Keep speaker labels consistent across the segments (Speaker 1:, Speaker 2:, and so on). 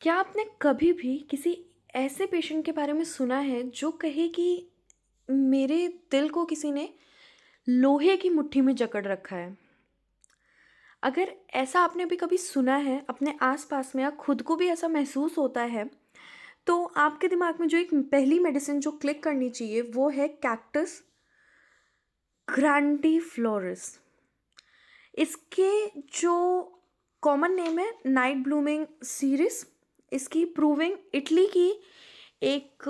Speaker 1: क्या आपने कभी भी किसी ऐसे पेशेंट के बारे में सुना है जो कहे कि मेरे दिल को किसी ने लोहे की मुट्ठी में जकड़ रखा है? अगर ऐसा आपने भी कभी सुना है अपने आसपास में या खुद को भी ऐसा महसूस होता है, तो आपके दिमाग में जो एक पहली मेडिसिन जो क्लिक करनी चाहिए वो है कैक्टस ग्रैंडिफ्लोरस। इसके जो कॉमन नेम है नाइट ब्लूमिंग सीरीज। इसकी प्रूविंग इटली की एक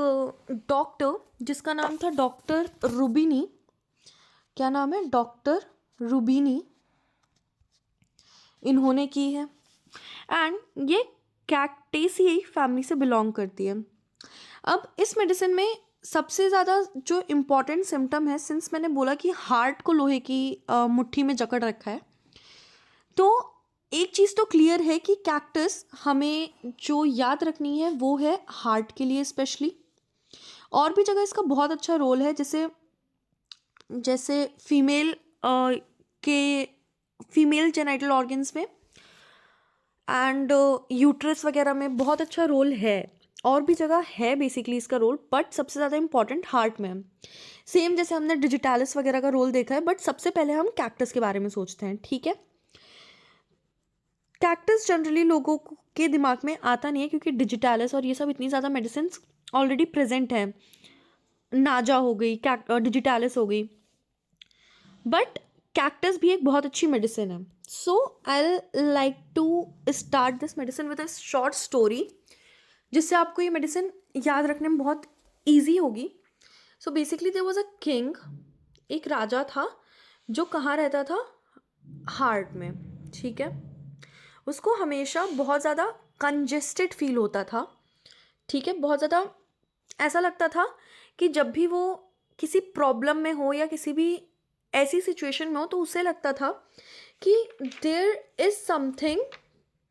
Speaker 1: डॉक्टर जिसका नाम था डॉक्टर रूबिनी। क्या नाम है? डॉक्टर रूबिनी। इन्होंने की है एंड ये कैक्टेसियाई फैमिली से बिलोंग करती है। अब इस मेडिसिन में सबसे ज़्यादा जो इम्पॉर्टेंट सिम्टम है, सिंस मैंने बोला कि हार्ट को लोहे की मुट्ठी में जकड़ रखा है, तो एक चीज़ तो क्लियर है कि कैक्टस हमें जो याद रखनी है वो है हार्ट के लिए स्पेशली। और भी जगह इसका बहुत अच्छा रोल है, जैसे जैसे के फीमेल जेनाइटल ऑर्गन्स में एंड यूट्रस वगैरह में बहुत अच्छा रोल है। और भी जगह है बेसिकली इसका रोल, बट सबसे ज़्यादा इंपॉर्टेंट हार्ट में है। सेम जैसे हमने डिजिटालिस वगैरह का रोल देखा है, बट सबसे पहले हम कैक्टस के बारे में सोचते हैं, ठीक है। कैक्टस जनरली लोगों के दिमाग में आता नहीं है क्योंकि डिजिटालिस और ये सब इतनी ज़्यादा मेडिसिन ऑलरेडी प्रेजेंट है। नाजा हो गई, डिजिटालिस हो गई, बट कैक्टस भी एक बहुत अच्छी मेडिसिन है। So I like to start this medicine with a short story, जिससे आपको ये मेडिसिन याद रखने में बहुत ईजी होगी। So basically there was a king, एक राजा था जो कहाँ रहता था? हार्ट में, ठीक है। उसको हमेशा बहुत ज़्यादा कंजेस्टेड फील होता था, ठीक है। बहुत ज़्यादा ऐसा लगता था कि जब भी वो किसी प्रॉब्लम में हो या किसी भी ऐसी सिचुएशन में हो, तो उसे लगता था कि there is something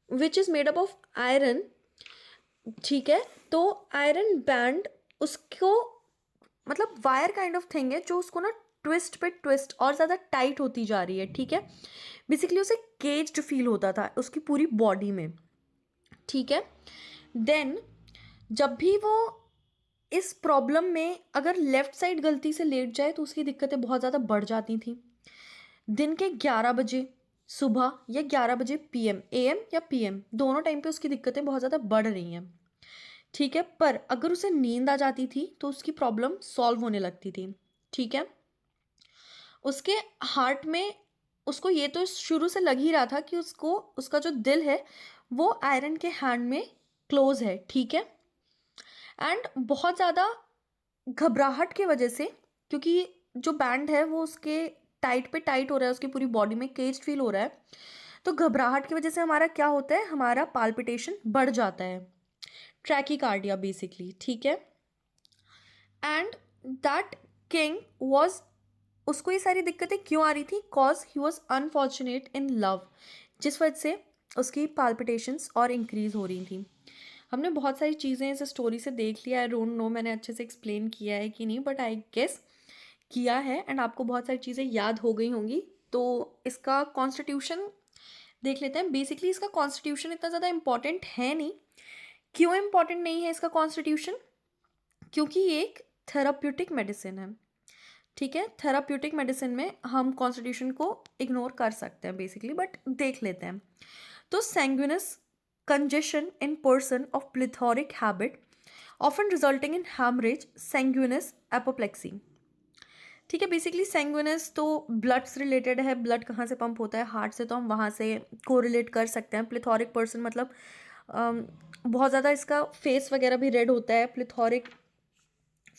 Speaker 1: which is made up of iron, ठीक है। तो आयरन बैंड उसको, मतलब वायर काइंड ऑफ थिंग है जो उसको ना ट्विस्ट पे ट्विस्ट और ज़्यादा टाइट होती जा रही है, ठीक है। बेसिकली उसे केज्ड फील होता था उसकी पूरी बॉडी में, ठीक है। देन जब भी वो इस प्रॉब्लम में अगर लेफ्ट साइड गलती से लेट जाए तो उसकी दिक्कतें बहुत ज़्यादा बढ़ जाती थी। दिन के 11 बजे सुबह या 11 बजे पीएम, एएम या पीएम, दोनों टाइम पे उसकी दिक्कतें बहुत ज़्यादा बढ़ रही हैं, ठीक है। पर अगर उसे नींद आ जाती थी तो उसकी प्रॉब्लम सॉल्व होने लगती थी, ठीक है। उसके हार्ट में उसको ये तो शुरू से लग ही रहा था कि उसको उसका जो दिल है वो आयरन के हैंड में क्लोज है, ठीक है। एंड बहुत ज़्यादा घबराहट की वजह से, क्योंकि जो बैंड है वो उसके टाइट पे टाइट हो रहा है, उसकी पूरी बॉडी में केज फील हो रहा है, तो घबराहट की वजह से हमारा क्या होता है, हमारा पाल्पिटेशन बढ़ जाता है, ट्रैकीकार्डिया बेसिकली, ठीक है। एंड दैट किंग वॉज, उसको ये सारी दिक्कतें क्यों आ रही थी? Cause he was unfortunate in love, जिस वजह से उसकी पाल्पिटेशंस और इंक्रीज हो रही थी। हमने बहुत सारी चीज़ें इस स्टोरी से देख लिया, आई डोंट नो मैंने अच्छे से एक्सप्लेन किया है कि नहीं, बट आई गेस किया है एंड आपको बहुत सारी चीज़ें याद हो गई होंगी। तो इसका कॉन्स्टिट्यूशन देख लेते हैं। बेसिकली इसका कॉन्स्टिट्यूशन इतना ज़्यादा इंपॉर्टेंट है नहीं। क्यों इंपॉर्टेंट नहीं है इसका कॉन्स्टिट्यूशन? क्योंकि ये एक थेराप्यूटिक मेडिसिन है, ठीक है। थेराप्यूटिक मेडिसिन में हम कॉन्स्टिट्यूशन को इग्नोर कर सकते हैं बेसिकली, बट देख लेते हैं। तो sanguineous congestion in person of plethoric habit often resulting in hemorrhage, sanguineous apoplexy, ठीक है। बेसिकली sanguineous तो ब्लड से रिलेटेड है, ब्लड कहाँ से पंप होता है? हार्ट से, तो हम वहाँ से कोरिलेट कर सकते हैं। प्लेथोरिक पर्सन मतलब बहुत ज़्यादा इसका फेस वगैरह भी रेड होता है, प्लेथोरिक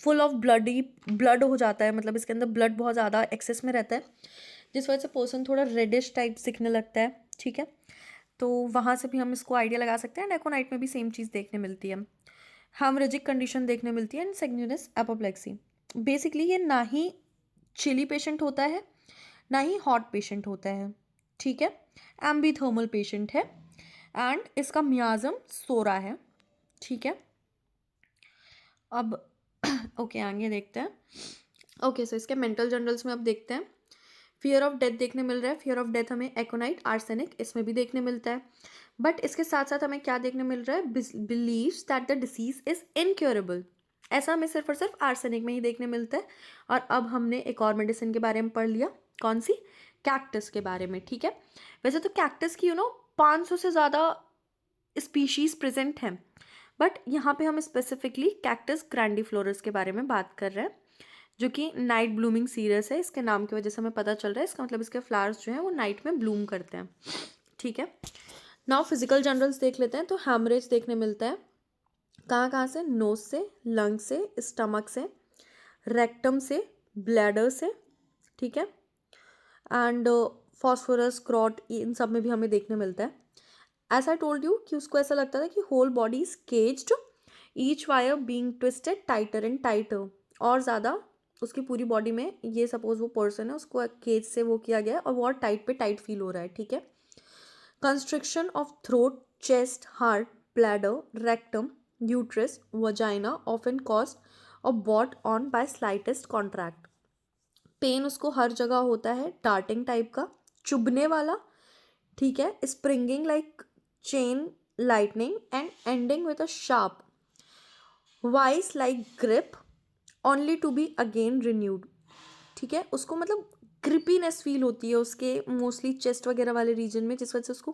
Speaker 1: फुल ऑफ ब्लडी ब्लड हो जाता है, मतलब इसके अंदर ब्लड बहुत ज़्यादा एक्सेस में रहता है, जिस वजह से पर्सन थोड़ा रेडिश टाइप दिखने लगता है, ठीक है। तो वहाँ से भी हम इसको आइडिया लगा सकते हैं। नेकोनाइट में भी सेम चीज़ देखने मिलती है, हेमरेजिक कंडीशन देखने मिलती है एंड sanguineous एपोप्लेक्सी। बेसिकली ये ना ही चिली पेशेंट होता है ना ही हॉट पेशेंट होता है, ठीक है। एम्बीथर्मल पेशेंट है एंड इसका मियाजम 16 है, ठीक है। अब ओके आगे देखते हैं। ओके सो इसके मेंटल जनरल्स में अब देखते हैं। फियर ऑफ डेथ देखने मिल रहा है। फियर ऑफ डेथ हमें एकोनाइट, आर्सेनिक, इसमें भी देखने मिलता है। बट इसके साथ साथ हमें क्या देखने मिल रहा है, believes that the disease is incurable. ऐसा हमें सिर्फ और सिर्फ आर्सेनिक में ही देखने मिलता है। और अब हमने एक और मेडिसिन के बारे में पढ़ लिया, कौन सी, कैक्टस के बारे में, ठीक है। वैसे तो कैक्टस की 500 से ज़्यादा स्पीशीज प्रेजेंट हैं, बट यहाँ पे हम स्पेसिफिकली कैक्टस ग्रैंडिफ्लोरस के बारे में बात कर रहे हैं, जो कि नाइट ब्लूमिंग सीरियस है। इसके नाम की वजह से हमें पता चल रहा है, इसका मतलब इसके फ्लावर्स जो हैं वो नाइट में ब्लूम करते हैं, ठीक है। नाउ फिजिकल जनरल्स देख लेते हैं। तो हैमरेज देखने मिलता है कहाँ कहाँ से, नोज से, लंग से, स्टमक से, रेक्टम से, ब्लैडर से, ठीक है। एंड फॉस्फोरस, क्रॉट, इन सब में भी हमें देखने मिलता है। एज आई टोल्ड यू कि उसको ऐसा लगता था कि whole body is caged, each wire being twisted tighter and tighter. और ज़्यादा उसकी पूरी बॉडी में, ये सपोज वो पर्सन है, उसको केज से वो किया गया है और वो और टाइट पे टाइट फील हो रहा है, ठीक है। Constriction of throat, chest, heart, bladder, rectum, uterus, vagina often caused और brought on by slightest contract. Pain उसको हर जगह होता है, डार्टिंग टाइप का, चुभने वाला, ठीक है, springing like chain lightning and ending with a sharp vice like grip only to be again renewed, ठीक है। उसको मतलब ग्रिपीनेस फील होती है उसके मोस्टली चेस्ट वगैरह वाले रीजन में, जिस वजह से उसको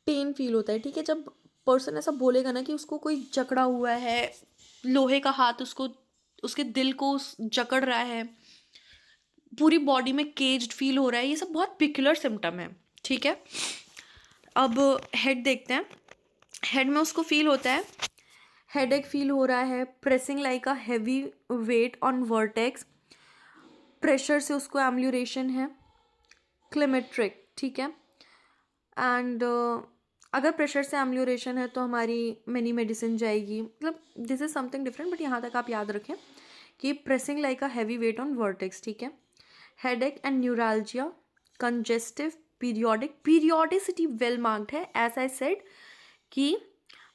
Speaker 1: पेन फील होता है, ठीक है। जब पर्सन ऐसा बोलेगा ना कि उसको कोई जकड़ा हुआ है, लोहे का हाथ उसको उसके दिल को जकड़ रहा है, पूरी बॉडी में केज्ड फील हो रहा है, ये सब बहुत पिकुलर सिम्टम है, ठीक है। अब हेड देखते हैं। हेड में उसको फील होता है, हेडेक फील हो रहा है, pressing like a heavy weight on vertex, pressure से उसको एम्ब्ल्यूरेशन है, क्लेमेट्रिक, ठीक है। एंड अगर प्रेशर से एम्ब्ल्यूरेशन है तो हमारी मिनी मेडिसिन जाएगी, मतलब this is something different, but यहाँ तक आप याद रखें कि pressing like a heavy weight on vertex, ठीक है। Headache and neuralgia, congestive, periodic, periodicity well marked है, एज आई सेड कि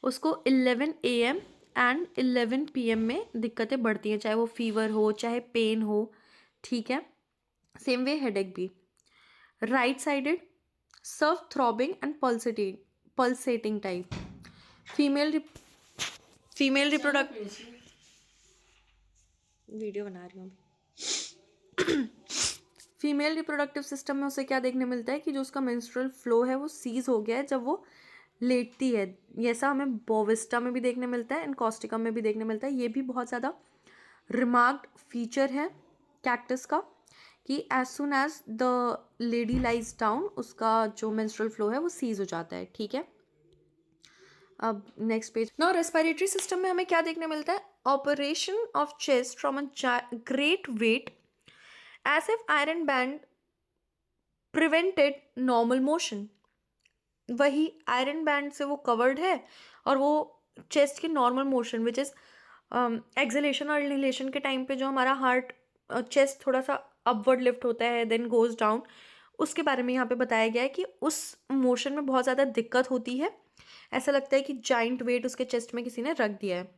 Speaker 1: उसको 11 AM एंड 11 PM में दिक्कतें बढ़ती हैं, चाहे वो फीवर हो, चाहे पेन हो, ठीक है। सेम वे हेडेक भी। Right sided, severe throbbing and pulsating type. Female reproductive, video बना रही हूँ अभी। फीमेल रिप्रोडक्टिव सिस्टम में उसे क्या देखने मिलता है कि जो उसका मेंस्ट्रुअल फ्लो है वो सीज हो गया है जब वो लेटती है। ऐसा हमें बोविस्टा में भी देखने मिलता है, एनकॉस्टिकम में भी देखने मिलता है। ये भी बहुत ज़्यादा रिमार्क्ड फीचर है कैक्टस का कि as soon as the lady lies down उसका जो मेंस्ट्रुअल फ्लो है वो सीज हो जाता है, ठीक है। अब next page. Now respiratory system में हमें क्या देखने मिलता है, operation of chest from a great weight as if iron band prevented normal motion. वही आयरन बैंड से वो कवर्ड है और वो चेस्ट के normal motion which is exhalation और इनहेलेशन के टाइम पे जो हमारा हार्ट चेस्ट थोड़ा सा अपवर्ड लिफ्ट होता है देन गोज डाउन, उसके बारे में यहाँ पे बताया गया है कि उस मोशन में बहुत ज़्यादा दिक्कत होती है, ऐसा लगता है कि जाइंट वेट उसके चेस्ट में किसी ने रख दिया है।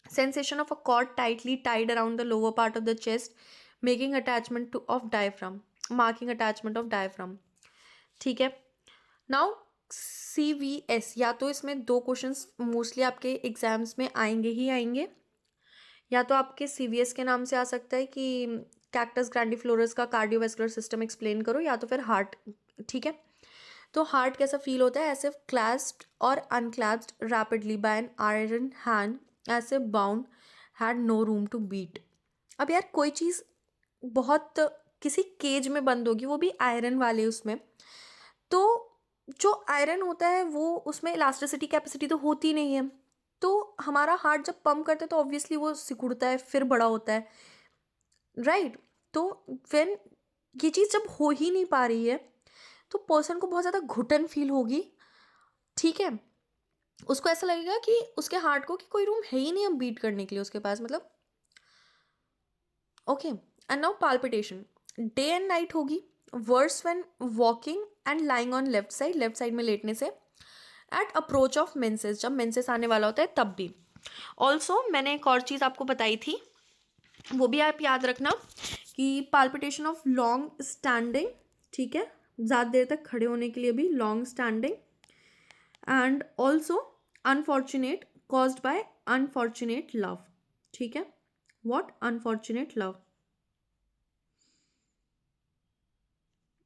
Speaker 1: Sensation of a cord tightly tied around the lower part of the chest making attachment to of diaphragm, marking attachment of diaphragm, ठीक है। नाउ CVS, या तो इसमें दो क्वेश्चंस मोस्टली आपके एग्जाम्स में आएंगे ही आएंगे, या तो आपके CVS के नाम से आ सकता है कि कैक्टस ग्रैंडिफ्लोरस का कार्डियोवैस्कुलर सिस्टम एक्सप्लेन करो, या तो फिर हार्ट, ठीक है। तो हार्ट कैसा फील होता है, ऐसे क्लैस्प्ड और unclasped rapidly by an iron hand, ऐसे bound had no room to beat. अब यार कोई चीज़ बहुत किसी केज में बंद होगी, वो भी आयरन वाले उसमें, तो जो आयरन होता है वो उसमें इलास्टिसिटी कैपेसिटी तो होती नहीं है, तो हमारा हार्ट जब पंप करता है तो ऑब्वियसली वो सिकुड़ता है, फिर बड़ा होता है, राइट। तो व्हेन ये चीज़ जब हो ही नहीं पा रही है तो पर्सन को बहुत ज़्यादा घुटन फील होगी, ठीक है। उसको ऐसा लगेगा कि उसके हार्ट को कि कोई रूम है ही नहीं अब बीट करने के लिए उसके पास, मतलब okay. And now palpitation day and night होगी, worse when walking and lying on left side में लेटने से, एट अप्रोच ऑफ मेंसेस, जब मेंसेस आने वाला होता है तब भी। ऑल्सो मैंने एक और चीज़ आपको बताई थी, वो भी आप याद रखना कि पाल्पिटेशन ऑफ लॉन्ग स्टैंडिंग, ठीक है, ज़्यादा देर तक खड़े होने के लिए भी long standing, and also unfortunate caused by unfortunate love, ठीक है, what unfortunate love,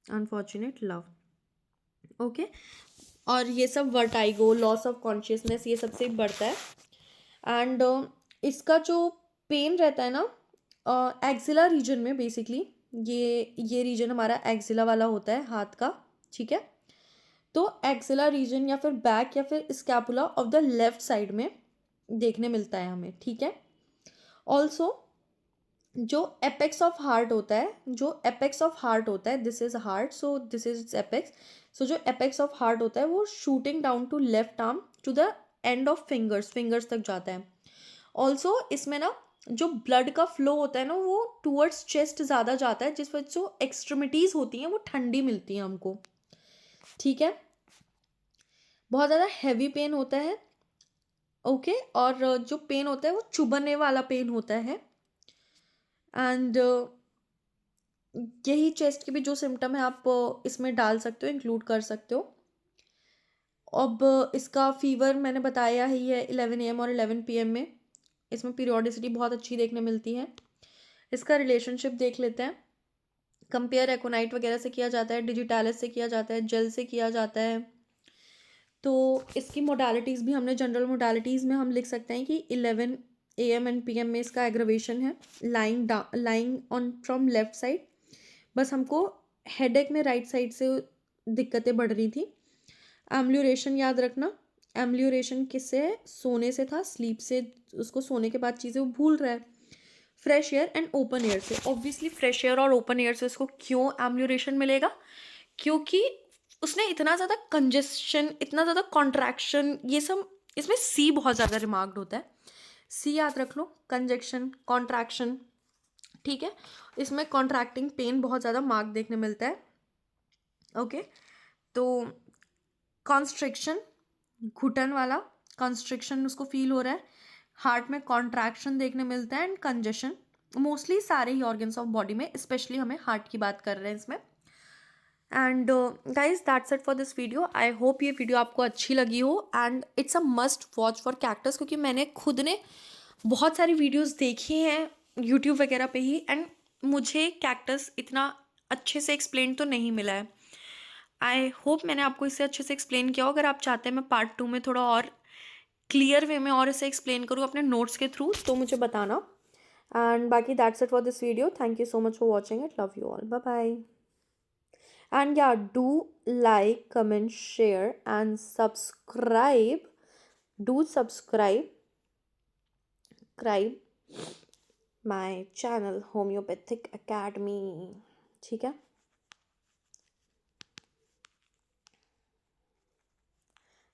Speaker 1: unfortunate love, okay. और ये सब वर्टाइगो, लॉस ऑफ कॉन्शियसनेस, ये सबसे बढ़ता है। एंड इसका जो पेन रहता है ना एक्सिला रीजन में, बेसिकली ये रीजन हमारा एक्सिला वाला होता है हाथ का, ठीक है। तो एक्सिला रीजन या फिर बैक या फिर scapula of the left side में देखने मिलता है हमें, ठीक है। ऑल्सो जो एपेक्स ऑफ हार्ट होता है, जो एपेक्स ऑफ हार्ट होता है, this is heart, so this is apex, so जो एपेक्स ऑफ हार्ट होता है वो shooting down to left arm to the end of fingers तक जाता है। ऑल्सो इसमें ना जो ब्लड का फ्लो होता है ना वो टूवर्ड्स चेस्ट ज़्यादा जाता है, जिस वजह से जो एक्सट्रीमिटीज़ होती हैं वो ठंडी मिलती हैं हमको, ठीक है। बहुत ज़्यादा हैवी पेन होता है, ओके। और जो पेन होता है वो चुभने वाला पेन होता है। एंड यही चेस्ट के भी जो सिम्टम है आप इसमें डाल सकते हो, इंक्लूड कर सकते हो। अब इसका फीवर मैंने बताया ही है 11 AM और 11 PM में। इसमें पीरियोडिसिटी बहुत अच्छी देखने मिलती है। इसका रिलेशनशिप देख लेते हैं। कंपेयर एकोनाइट वगैरह से किया जाता है, डिजिटालिस से किया जाता है, जेल से किया जाता है। तो इसकी मोडालिटीज़ भी हमने जनरल मोडालिटीज़ में हम लिख सकते हैं कि 11 AM एंड PM में इसका एग्रवेशन है, lying on from left side. बस हमको हेडेक में राइट साइड से दिक्कतें बढ़ रही थी। एम्ल्यूरेशन याद रखना, एम्ल्यूरेशन किससे है, सोने से था, स्लीप से, उसको सोने के बाद चीज़ें वो भूल रहा है। Fresh air and open air से, ऑब्वियसली फ्रेश एयर और ओपन एयर से उसको क्यों एम्ल्यूरेशन मिलेगा, क्योंकि उसने इतना ज़्यादा कंजेशन, इतना ज़्यादा कॉन्ट्रैक्शन, ये सब इसमें सी बहुत ज़्यादा रिमार्क्ड होता है। सी याद रख लो, कंजेक्शन, कॉन्ट्रैक्शन, ठीक है। इसमें कॉन्ट्रैक्टिंग पेन बहुत ज़्यादा मार्क देखने मिलता है, ओके। तो कॉन्स्ट्रिक्शन, घुटन वाला कॉन्स्ट्रिक्शन उसको फील हो रहा है। हार्ट में कॉन्ट्रैक्शन देखने मिलता है एंड कंजेशन, मोस्टली सारे ही ऑर्गन्स ऑफ बॉडी में, स्पेशली हमें हार्ट की बात कर रहे हैं इसमें। And guys that's it for this video. I hope ये वीडियो आपको अच्छी लगी हो and it's a must watch for cactus, क्योंकि मैंने खुद ने बहुत सारी वीडियोस देखी हैं यूट्यूब वगैरह पे ही, एंड मुझे कैक्टस इतना अच्छे से एक्सप्लेन तो नहीं मिला है। आई होप मैंने आपको इससे अच्छे से एक्सप्लेन किया हो। अगर आप चाहते हैं मैं पार्ट 2 में थोड़ा और क्लियर वे में और इसे एक्सप्लेन करूँ अपने नोट्स के थ्रू, तो मुझे बताना। एंड बाकी that's it for this video. Thank you so much for watching it, love you all, bye bye. And yeah, do like, comment, share, and subscribe. Do subscribe my channel Homeopathic Academy. ठीक है?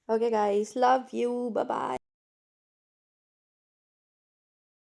Speaker 1: Okay, guys. Love you. Bye bye.